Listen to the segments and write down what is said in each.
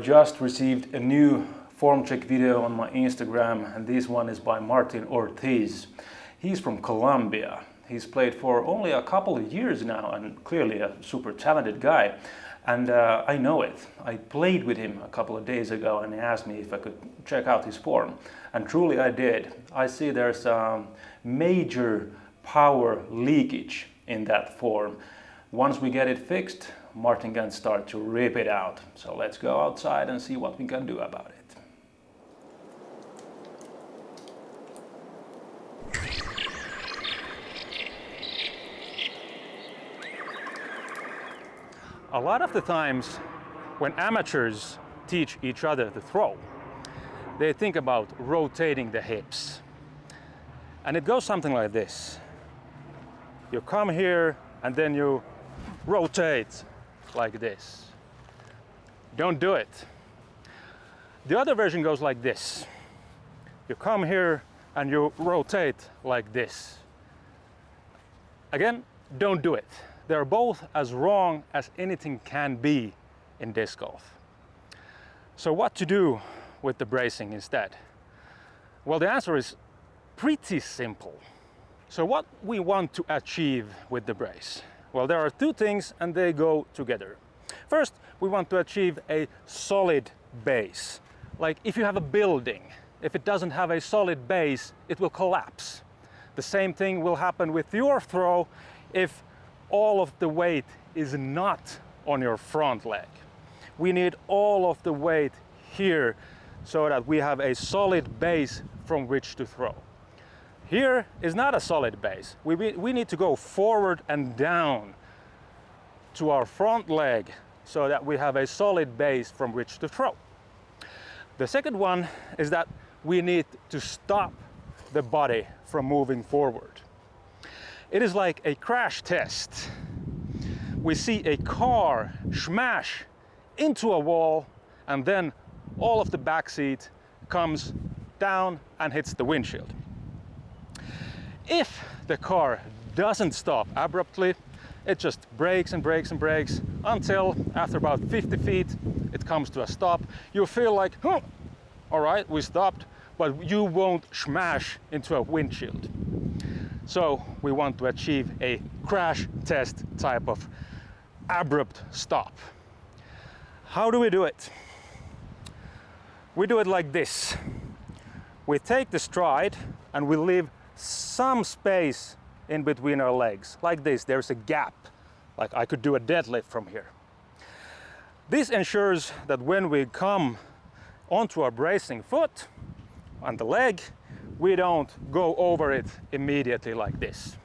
Just received a new form check video on my Instagram, and this one is by Martin Ortiz. He's from Colombia. He's played for only a couple of years now and clearly a super talented guy. And I know it. I played with him a couple of days ago and he asked me if I could check out his form. And truly I did. I see there's a major power leakage in that form. Once we get it fixed, Martin can start to rip it out. So let's go outside and see what we can do about it. A lot of the times when amateurs teach each other to throw, they think about rotating the hips. And it goes something like this. You come here and then you rotate like this. Don't do it. The other version goes like this. You come here and you rotate like this. Again, don't do it. They're both as wrong as anything can be in disc golf. So what to do with the bracing instead? Well, the answer is pretty simple. So what we want to achieve with the brace? Well, there are two things and they go together. First, we want to achieve a solid base. Like if you have a building, if it doesn't have a solid base, it will collapse. The same thing will happen with your throw if all of the weight is not on your front leg. We need all of the weight here so that we have a solid base from which to throw. Here is not a solid base. We need to go forward and down to our front leg so that we have a solid base from which to throw. The second one is that we need to stop the body from moving forward. It is like a crash test. We see a car smash into a wall and then all of the back seat comes down and hits the windshield. If the car doesn't stop abruptly, it just brakes and brakes and brakes until after about 50 feet it comes to a stop. You feel like, all right, we stopped, but you won't smash into a windshield. So we want to achieve a crash test type of abrupt stop. How do we do it? We do it like this. We take the stride and we leave some space in between our legs. Like this, there's a gap. Like I could do a deadlift from here. This ensures that when we come onto our bracing foot on the leg, we don't go over it immediately like this.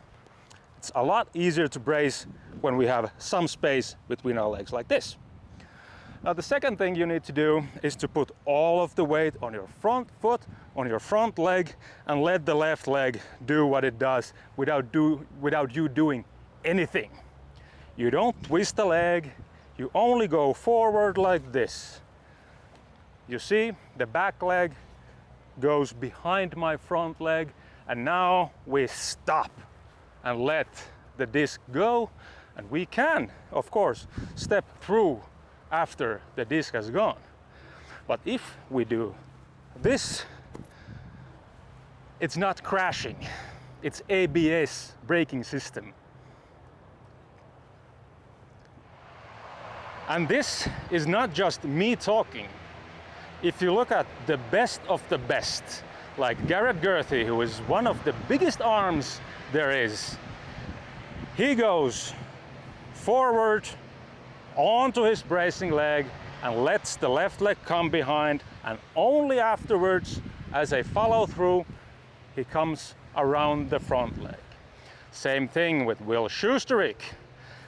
It's a lot easier to brace when we have some space between our legs like this. Now the second thing you need to do is to put all of the weight on your front foot, on your front leg, and let the left leg do what it does without you doing anything. You don't twist the leg, you only go forward like this. You see, the back leg goes behind my front leg, and now we stop and let the disc go, and we can, of course, step through after the disc has gone. But if we do this, it's not crashing. It's ABS braking system. And this is not just me talking. If you look at the best of the best, like Garrett Gurthie, who is one of the biggest arms there is, he goes forward onto his bracing leg and lets the left leg come behind, and only afterwards, as a follow through, he comes around the front leg. Same thing with Will Schusterich,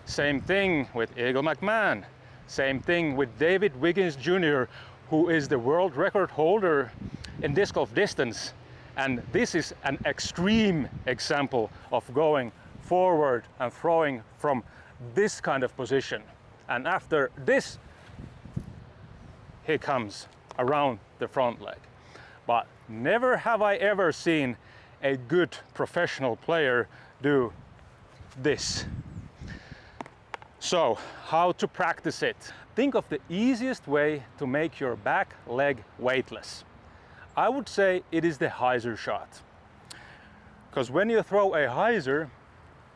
same thing with Eagle McMahon, same thing with David Wiggins Jr., who is the world record holder in disc golf distance. And this is an extreme example of going forward and throwing from this kind of position. And after this, he comes around the front leg. But never have I ever seen a good professional player do this. So, how to practice it? Think of the easiest way to make your back leg weightless. I would say it is the hyzer shot. Because when you throw a hyzer,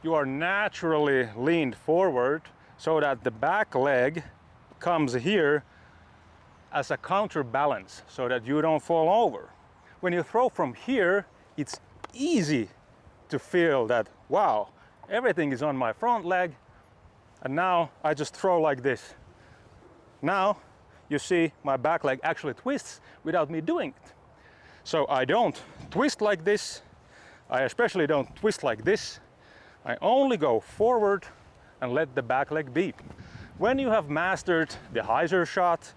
you are naturally leaned forward so that the back leg comes here as a counterbalance so that you don't fall over. When you throw from here, it's easy to feel that, wow, everything is on my front leg, and now I just throw like this. Now you see my back leg actually twists without me doing it. So I don't twist like this. I especially don't twist like this. I only go forward and let the back leg be. When you have mastered the hyzer shot,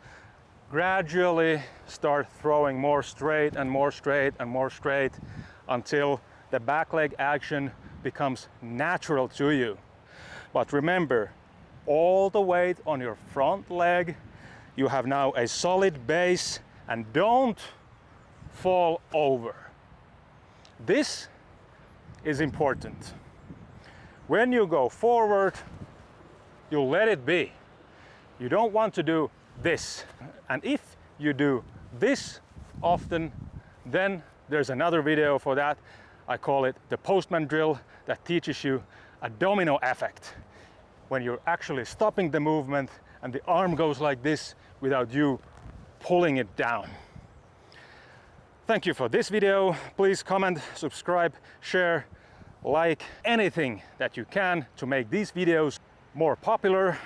gradually start throwing more straight and more straight and more straight until the back leg action becomes natural to you. But remember, all the weight on your front leg. You have now a solid base, and don't fall over. This is important. When you go forward, you let it be. You don't want to do this. And if you do this often, then there's another video for that. I call it the postman drill, that teaches you a domino effect. When you're actually stopping the movement and the arm goes like this without you pulling it down. Thank you for this video. Please comment, subscribe, share, like, anything that you can to make these videos more popular.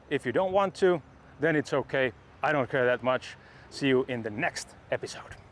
If you don't want to, then it's okay. I don't care that much. See you in the next episode.